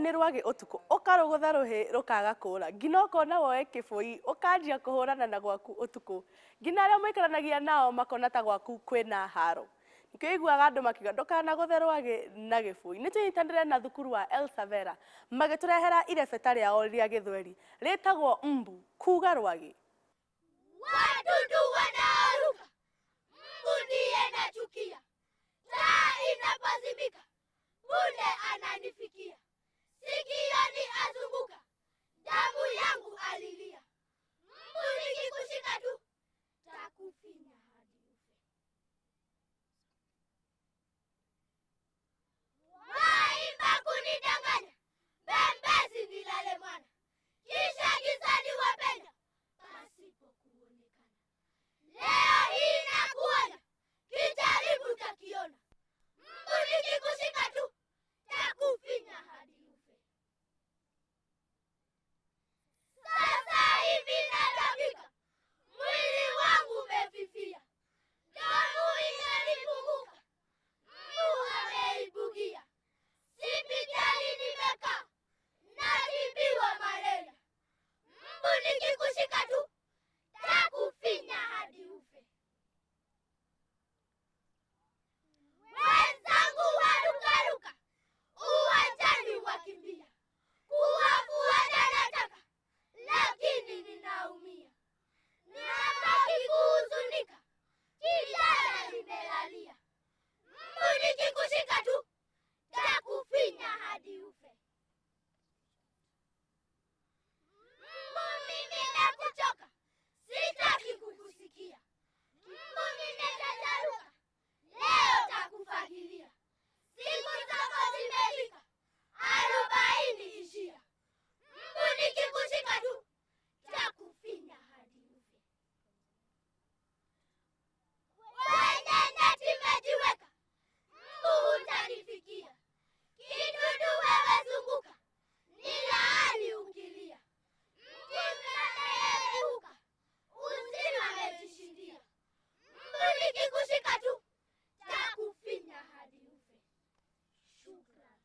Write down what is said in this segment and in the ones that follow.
nĩ rwagĩ ũtukũ ũkarũgũtha rũhĩ rũkaga kũũra ngina ũkona woe kĩbũi ũkanjia kũhũrana na gwaku ũtukũ ngina arĩa mũikaranagia nao makona ta gwaku kwĩna haro nikĩo iguaga andũ makiuga ndũkanagũthe rwagĩ na gĩbũi nĩ tũnyitanĩre na thukuru wa Elsavera magĩtũrehera irebeta rĩao rĩa Gĩthweri rĩtagwo mbu kuuga rwagĩ. Wadudu wanaoruka, mbu ndiye nachukia. Taa inapozimika, punde ananifikia. Sikioni azunguka, damu yangu alilia. Mbu nikikushika tu, takufinya hadi ufe. Waimba kunidanganya, bembezi nilale mwana. Kisha gizani wapenya, pasipo kuonekana. Leo hii nakuona, kijaribu takiona. Mbu nikikushika tu, takufinya hadi ufe. Sasa hivi natapika, mwili wangu umefifia. Damu imenipunguka, mbu ameibugia. Sipitali nimekaa, natibiwa malaria. Mbu nikikushika tu, takufinya hadi ufe. Wenzangu warukaruka, uwanjani wakimbia. Kuwafuata nataka, lakini ninaumia. Nabaki kuhuzunika, kijana nimelalia. Mbu nikikushika tu, takufinya hadi ufe. Mbu mimi nakuchoka, sitaki kukusikia. Mbu nimetajaruka, leo takufagilia. Siku zako zimefika, 40 ishia. Mbu nikikushika tu, takufinya hadi ufe. Kwenye neti mejiweka, mbu utanifikia. Kidudu wewe zunguka, nilaani ukilia. Mjinga anayeruka, uzima amejishindia. Mbu nikikushika tu, takufinya hadi ufe. Shukrani.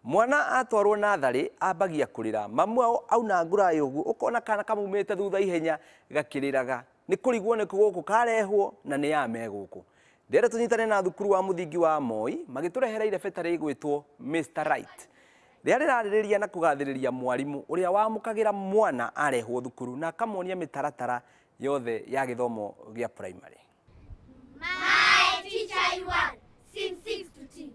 Mwana atwarwo natharĩ ambagia kũrĩra mamu ao auna ngũra ũguo ũkona kana kamumĩte thutha ihenya gakĩrĩraga nĩ kũrigwo nĩ gũkũ karehwo na nĩ yame gũkũ ndere tũnyitane na thukuru wa mũthingi wa Moi magĩtũrehera irebeta rĩgwĩtwo Mr. Right rĩrĩa rĩrarĩrĩria na kũgathĩrĩria mwarimũ ũrĩa wamũkagĩra mwana arehwo thukuru na akamonia mĩtaratara yothe ya gĩthomo gĩa primary. My teacher you are, since 6 to 10.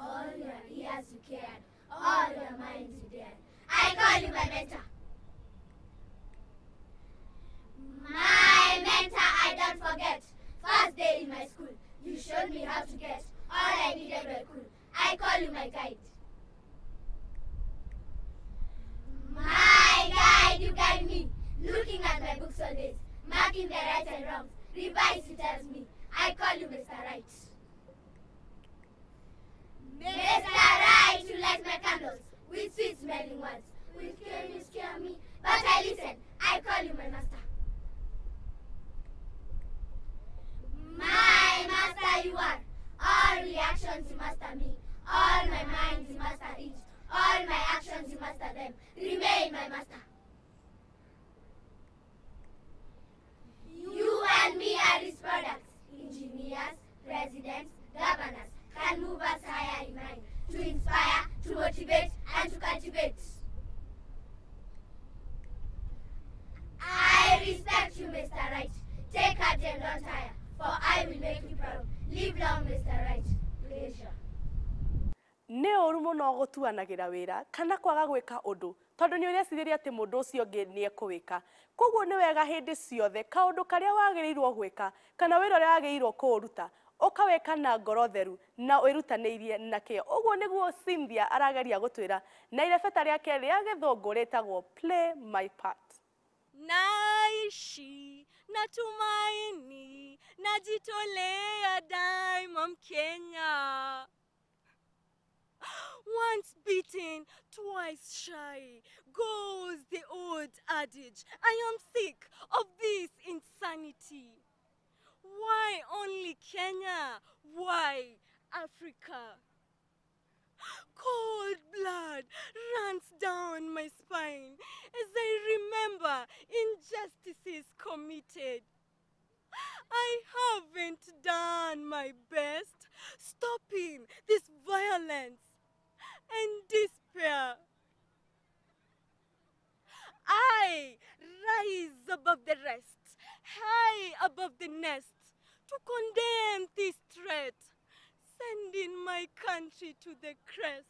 All your ears you cared, all your minds you dared. I call you my mentor. My mentor I don't forget. First day in my school, you showed me how to get. All I needed were cool. I call you my guide. My guide, you guide me. Looking at my books always, marking the right and wrongs. Revise, you tells me. I call you Mr. Right. Mr. Right, you light my candles with sweet smelling words. With care you scare me, but I listen. I call you my master. My master you are. All reactions you master me. All my minds you master each. All my actions you master them. Remain my master. You and me are his products. Engineers, presidents, governors can move us higher in mind. To inspire, to motivate, and to cultivate. I respect you, Mr. Right. Take heart and don't tire, for I will make you proud. Live long, Mr. Right. Pleasure. Nĩ ũru mũno gũtuanagĩra wĩra kana kwaga gwĩka ũndũ tondũ nĩ ũrecirĩria atĩ mũndũ ũcio ũngĩ nĩ ekũwĩka. Koguo nĩ wega hĩndĩ ciothe kaũndũ karĩa wagĩrĩirwo gwĩka kana wĩra ũrĩa wagĩrĩirwo kũũruta ũkawĩka na ngoro theru na wĩrutanĩirie na kĩyo. Ũguo nĩguo Cynthia arageria gũtwĩra na irebeta rĩake rĩa gĩthũngũ rĩtagwo Play My Part. Naishi natumaini najitolea daima Mkenya. Once beaten, twice shy, goes the old adage. I am sick of this insanity. Why only Kenya? Why Africa? Cold blood runs down my spine as I remember injustices committed. I haven't done my best stopping this violence and despair. I rise above the rest, high above the nest, to condemn this threat, sending my country to the crest.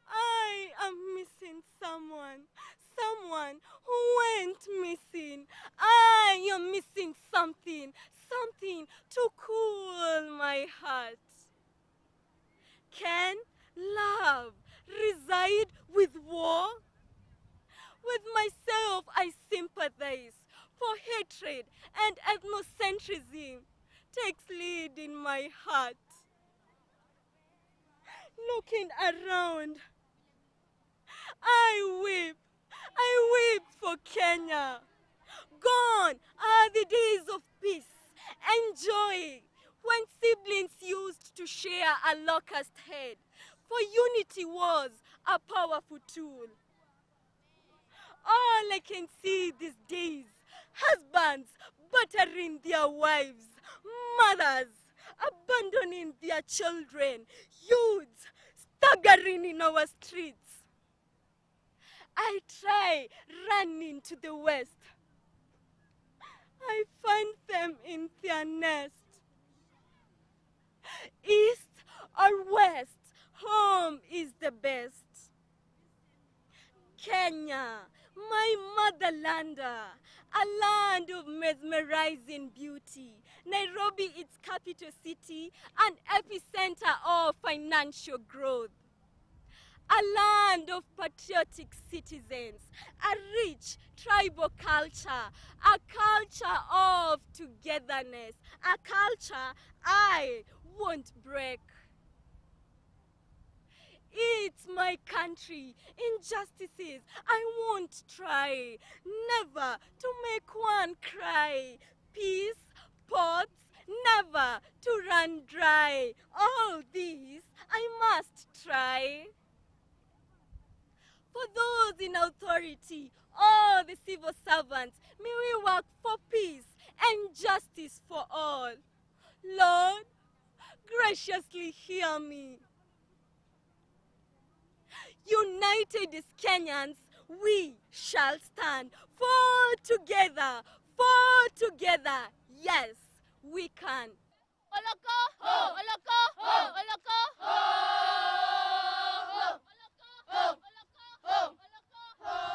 I am missing someone who went missing. I am missing something to cool my heart. Can love reside with war? With myself I sympathize, for hatred and ethnocentrism takes lead in my heart. Looking around, I weep for Kenya. Gone are the days of peace and joy, when siblings used to share a locust head, for unity was a powerful tool. All I can see these days, husbands battering their wives, mothers abandoning their children, youths staggering in our streets. I try running to the west. I find them in their nest. East or west, home is the best. Kenya, my motherlander, a land of mesmerizing beauty. Nairobi, its capital city, an epicenter of financial growth. A land of patriotic citizens, a rich tribal culture, a culture of togetherness, a culture I won't break. It's my country, injustices I won't try, never to make one cry. Peace, pots, never to run dry. All these I must try. For those in authority, all the civil servants, may we work for peace and justice for all. Lord, graciously hear me. United as Kenyans, we shall stand. For together, yes, we can. Oloko ho, oloko ho, oloko ho, oloko ho, oloko ho,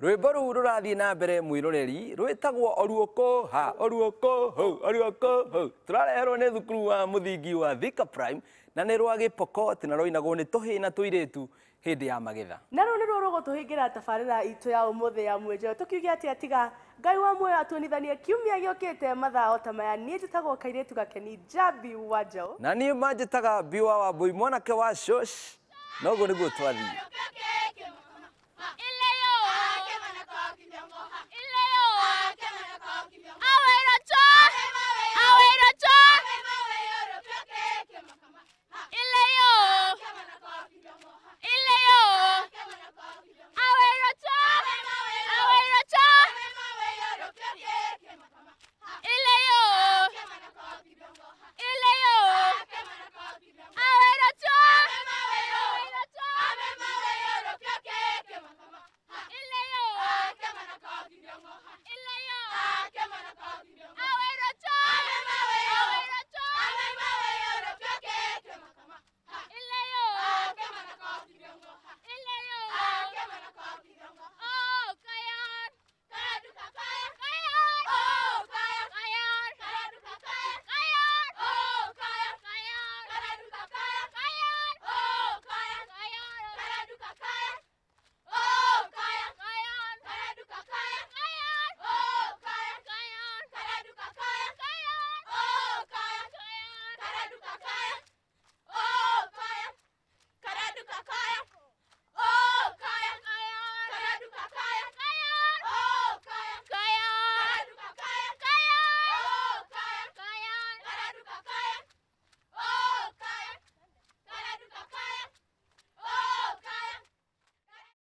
Rwimbo rũu rũrathiĩ na mbere mwĩroreri rwĩtagwo oruoko ha oruoko ho oruoko ho tũrareherwo nĩ thukuru wa mũthingi wa Thika Prime na nĩ rwa Gĩpokot na rũinagwo nĩ tũhĩĩ na tũirĩtu hĩndĩ ya magetha. Na rũu nĩruo rũgũtũhingĩra tabarĩra itũ ya ũmũthĩ ya MWINJOYO tũkiuge atĩ atiga Ngai wa muoyo atuonithanie kiumia gĩũkĩte mathaa o ta maya. Niĩ njĩtagwo kairĩtu gakeni Njambi wa Njaũ. Na niĩ manjĩtaga Mbiũ wa Wambũi mwanake wa Shosh. Noguo nĩguo twathiĩ.